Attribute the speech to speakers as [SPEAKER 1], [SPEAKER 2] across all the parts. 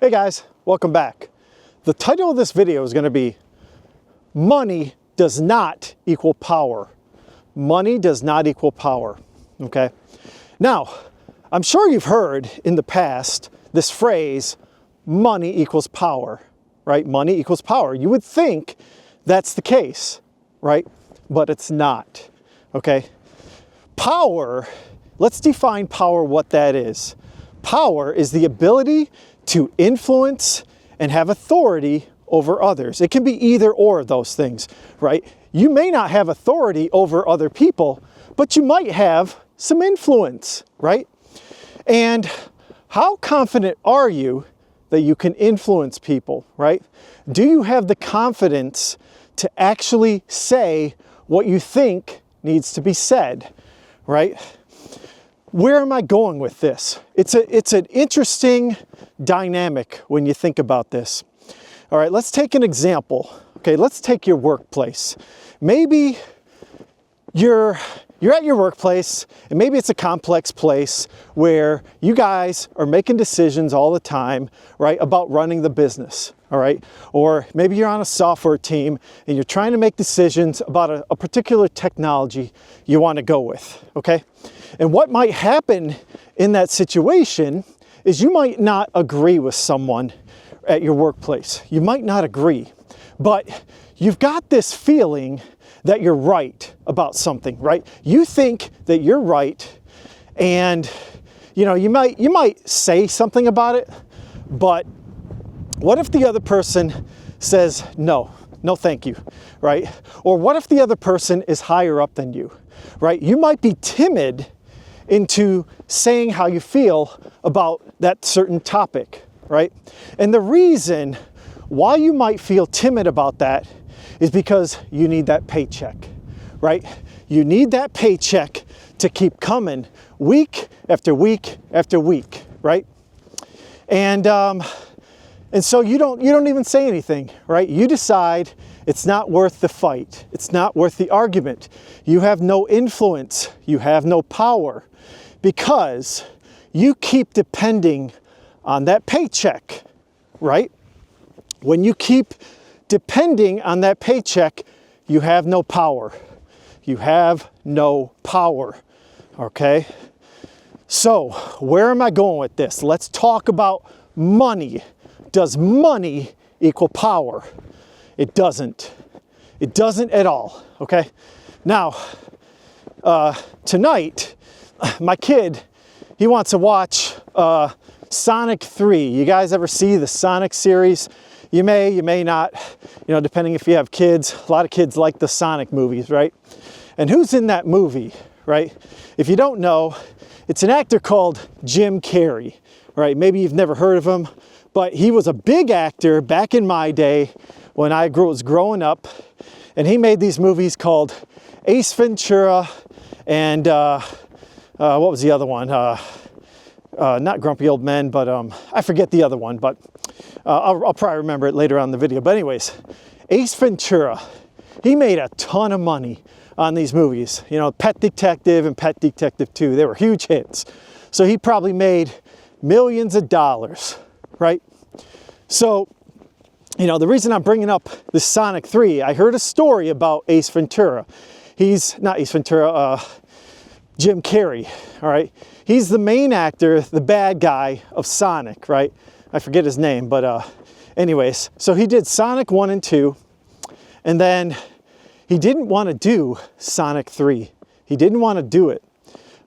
[SPEAKER 1] Hey guys, welcome back. The title of this video is going to be Money Does Not Equal Power. Money does not equal power. Okay. Now, I'm sure you've heard in the past this phrase, money equals power, right? Money equals power. You would think that's the case, right? But it's not. Okay. Power, let's define power, what that is. Power is the ability to influence and have authority over others. It can be either or of those things, right? You may not have authority over other people, but you might have some influence, right? And how confident are you that you can influence people, right? Do you have the confidence to actually say what you think needs to be said, right? Where am I going with this? It's an interesting dynamic when you think about this. All right, let's take an example. Okay, let's take your workplace. Maybe you're at your workplace, and maybe it's a complex place where you guys are making decisions all the time, right, about running the business, all right? Or maybe you're on a software team and you're trying to make decisions about a particular technology you want to go with, okay? And what might happen in that situation is you might not agree with someone at your workplace. You might not agree, but you've got this feeling that you're right about something, right? You think that you're right, and you know, you might say something about it, but what if the other person says no thank you, right? Or what if the other person is higher up than you, right? You might be timid into saying how you feel about that certain topic, right? And the reason why you might feel timid about that is because you need that paycheck, right? You need that paycheck to keep coming week after week after week, right? And so you don't even say anything, right? You decide it's not worth the fight. It's not worth the argument. You have no influence. You have no power because you keep depending on that paycheck, right? When you keep depending on that paycheck, you have no power. You have no power, okay? So, where am I going with this? Let's talk about money. Does money equal power? It doesn't. It doesn't at all, okay? Now, tonight, my kid, he wants to watch Sonic 3. You guys ever see the Sonic series? You may not, you know, depending if you have kids. A lot of kids like the Sonic movies, right? And who's in that movie, right? If you don't know, it's an actor called Jim Carrey, right? Maybe you've never heard of him, but he was a big actor back in my day when I was growing up, and he made these movies called Ace Ventura and what was the other one? Not Grumpy Old Men, but I forget the other one, but I'll probably remember it later on in the video. But anyways, Ace Ventura, he made a ton of money on these movies. You know, Pet Detective and Pet Detective 2, they were huge hits. So he probably made millions of dollars, right? So, you know, the reason I'm bringing up this Sonic 3, I heard a story about Ace Ventura. He's not Ace Ventura, Jim Carrey, all right? He's the main actor, the bad guy of Sonic, right? I forget his name, but anyways. So he did Sonic 1 and 2, and then he didn't want to do Sonic 3. He didn't want to do it,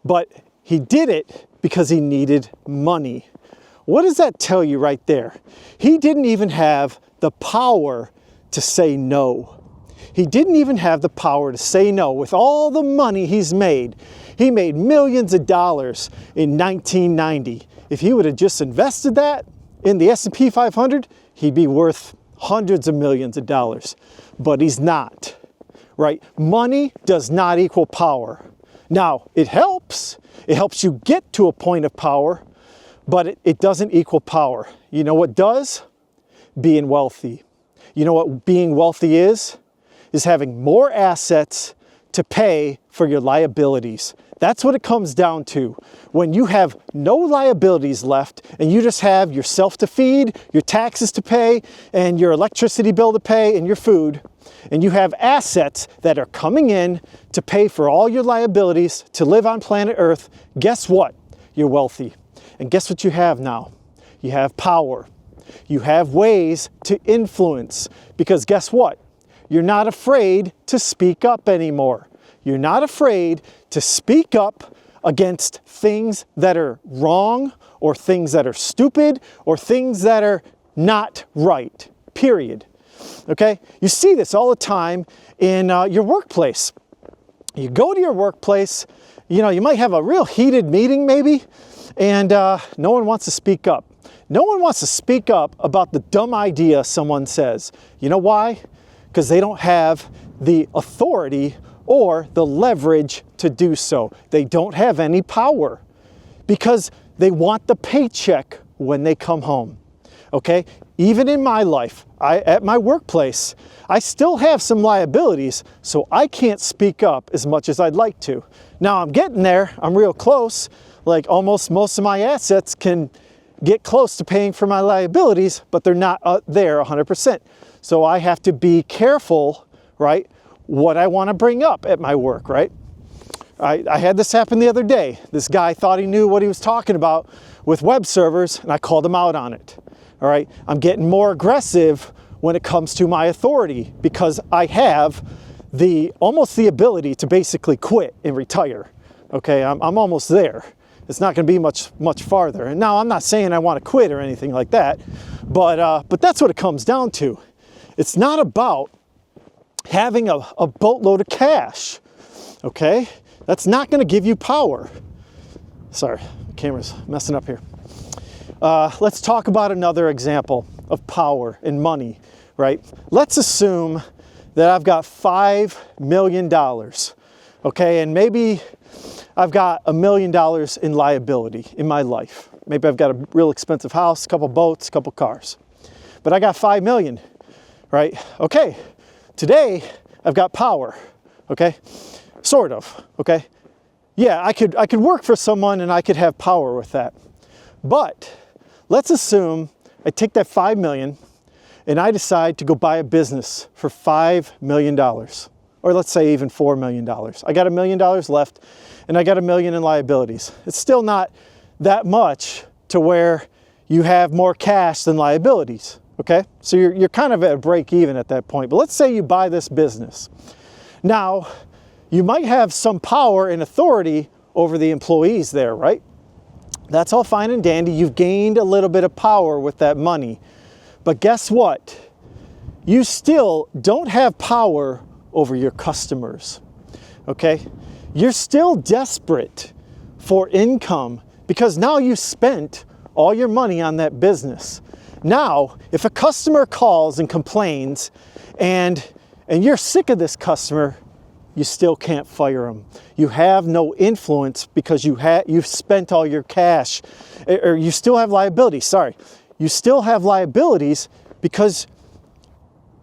[SPEAKER 1] but he did it because he needed money. What does that tell you right there? He didn't even have the power to say no. He didn't even have the power to say no. With all the money he's made, he made millions of dollars in 1990. If he would have just invested that in the S&P 500, he'd be worth hundreds of millions of dollars. But he's not, right? Money does not equal power. Now, it helps. It helps you get to a point of power, but it doesn't equal power. You know what does? Being wealthy. You know what being wealthy is? Is having more assets to pay for your liabilities. That's what it comes down to. When you have no liabilities left and you just have yourself to feed, your taxes to pay, and your electricity bill to pay, and your food, and you have assets that are coming in to pay for all your liabilities to live on planet Earth, guess what? You're wealthy. And guess what you have now? You have power. You have ways to influence. Because guess what? You're not afraid to speak up anymore. You're not afraid to speak up against things that are wrong, or things that are stupid, or things that are not right, period. Okay? You see this all the time in your workplace. You go to your workplace, you might have a real heated meeting maybe, and no one wants to speak up. No one wants to speak up about the dumb idea someone says. You know why? Because they don't have the authority or the leverage to do so. They don't have any power because they want the paycheck when they come home. Okay? Even in my life, at my workplace, I still have some liabilities, so I can't speak up as much as I'd like to. Now I'm getting there, I'm real close, like almost most of my assets can get close to paying for my liabilities, but they're not there 100%. So I have to be careful, right, what I want to bring up at my work, right? I had this happen the other day. This guy thought he knew what he was talking about with web servers, and I called him out on it. All right, I'm getting more aggressive when it comes to my authority because I have almost the ability to basically quit and retire. Okay, I'm almost there. It's not going to be much farther. And now I'm not saying I want to quit or anything like that, but that's what it comes down to. It's not about having a boatload of cash. Okay, that's not going to give you power. Sorry, the camera's messing up here. Let's talk about another example of power and money, right? Let's assume that I've got $5 million, okay? And maybe I've got $1 million in liability in my life. Maybe I've got a real expensive house, a couple boats, a couple cars. But I got $5 million, right? Okay, today I've got power, okay? Sort of, okay? Yeah, I could work for someone and I could have power with that. But let's assume I take that $5 million and I decide to go buy a business for $5 million, or let's say even $4 million. I got $1 million left and I got $1 million in liabilities. It's still not that much to where you have more cash than liabilities, okay? So you're kind of at a break even at that point. But let's say you buy this business. Now, you might have some power and authority over the employees there, right? That's all fine and dandy. You've gained a little bit of power with that money. But guess what? You still don't have power over your customers, okay? You're still desperate for income because now you spent all your money on that business. Now, if a customer calls and complains and you're sick of this customer, you still can't fire them. You have no influence because you've spent all your cash, or you still have liabilities, sorry. You still have liabilities because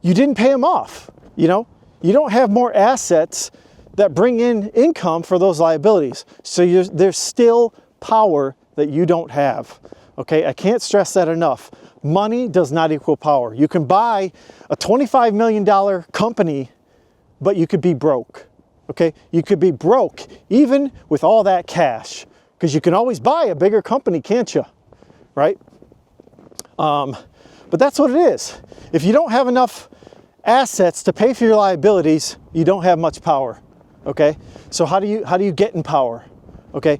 [SPEAKER 1] you didn't pay them off, you know? You don't have more assets that bring in income for those liabilities. So there's still power that you don't have, okay? I can't stress that enough. Money does not equal power. You can buy a $25 million company, but you could be broke, okay? You could be broke even with all that cash because you can always buy a bigger company, can't you? Right? But that's what it is. If you don't have enough assets to pay for your liabilities, you don't have much power, okay? So how do you get in power, okay?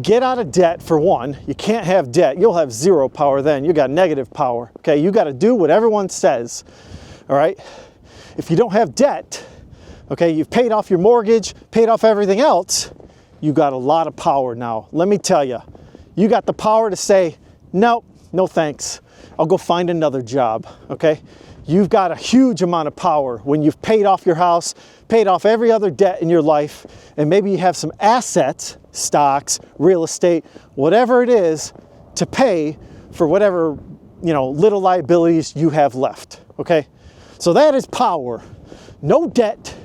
[SPEAKER 1] Get out of debt for one. You can't have debt. You'll have zero power then. You got negative power, okay? You got to do what everyone says, all right? If you don't have debt, okay, you've paid off your mortgage, paid off everything else, you got a lot of power now. Let me tell you, you got the power to say, nope, no thanks. I'll go find another job, okay? You've got a huge amount of power when you've paid off your house, paid off every other debt in your life, and maybe you have some assets, stocks, real estate, whatever it is, to pay for whatever, little liabilities you have left, okay? So that is power. No debt,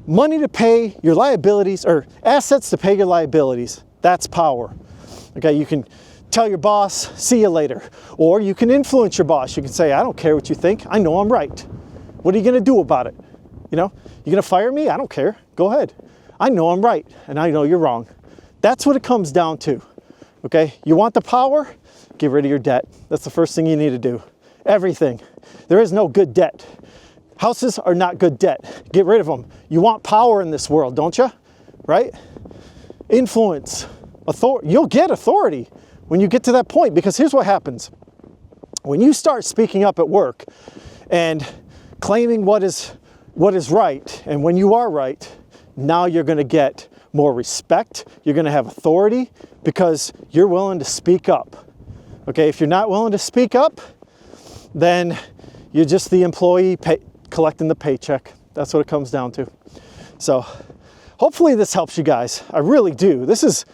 [SPEAKER 1] money to pay your liabilities, or assets to pay your liabilities. That's power. Okay, you can tell your boss, see you later. Or you can influence your boss. You can say, I don't care what you think. I know I'm right. What are you going to do about it? You know, you going to fire me? I don't care. Go ahead. I know I'm right, and I know you're wrong. That's what it comes down to. Okay, you want the power? Get rid of your debt. That's the first thing you need to do. Everything. There is no good debt. Houses are not good debt. Get rid of them. You want power in this world, don't you? Right? Influence. Authority. You'll get authority when you get to that point, because here's what happens. When you start speaking up at work and claiming what is right, and when you are right, now you're going to get more respect. You're going to have authority because you're willing to speak up. Okay, if you're not willing to speak up, then you're just the employee collecting the paycheck. That's what it comes down to. So hopefully this helps you guys. I really do. This is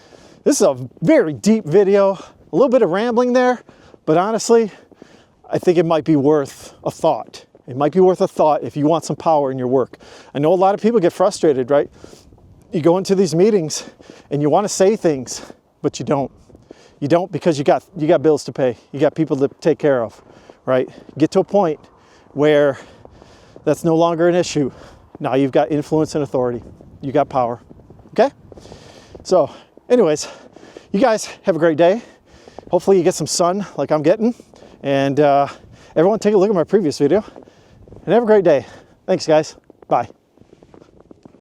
[SPEAKER 1] a very deep video, a little bit of rambling there, but honestly, I think it might be worth a thought. It might be worth a thought if you want some power in your work. I know a lot of people get frustrated, right? You go into these meetings and you want to say things, but you don't. You don't, because you got bills to pay. You got people to take care of, right? Get to a point where that's no longer an issue. Now you've got influence and authority. You got power, okay? So anyways, you guys have a great day. Hopefully you get some sun like I'm getting. And everyone take a look at my previous video and have a great day. Thanks guys. Bye.